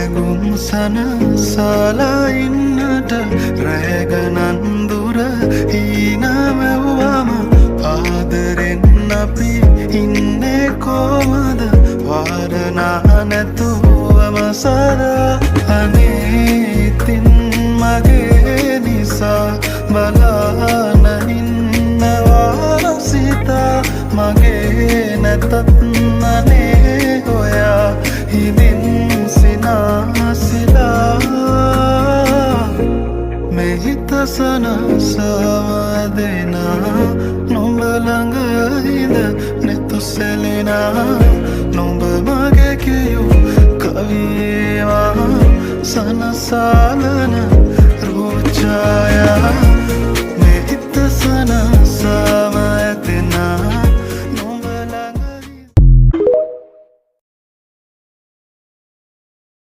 ඇගුම් සනසලා ඉන්නට රැගනන් දුර හීනමැව්වම ආදරෙන් අපි ඉන්නේ කොමද වාරනා නැතුවම සදා අනේ ඉතින් මගේ නිසා බලාන ඉන්නවා සිතා මගේ නැතත් අනේ ඔයා හිමින් සිනාසිලා මෙහිත සනසවදෙනා නුඹ ළඟ හිඳ නෙතු සැලෙනා නුඹ මගේ කියූ කවිවා සනසාලන රෝජායා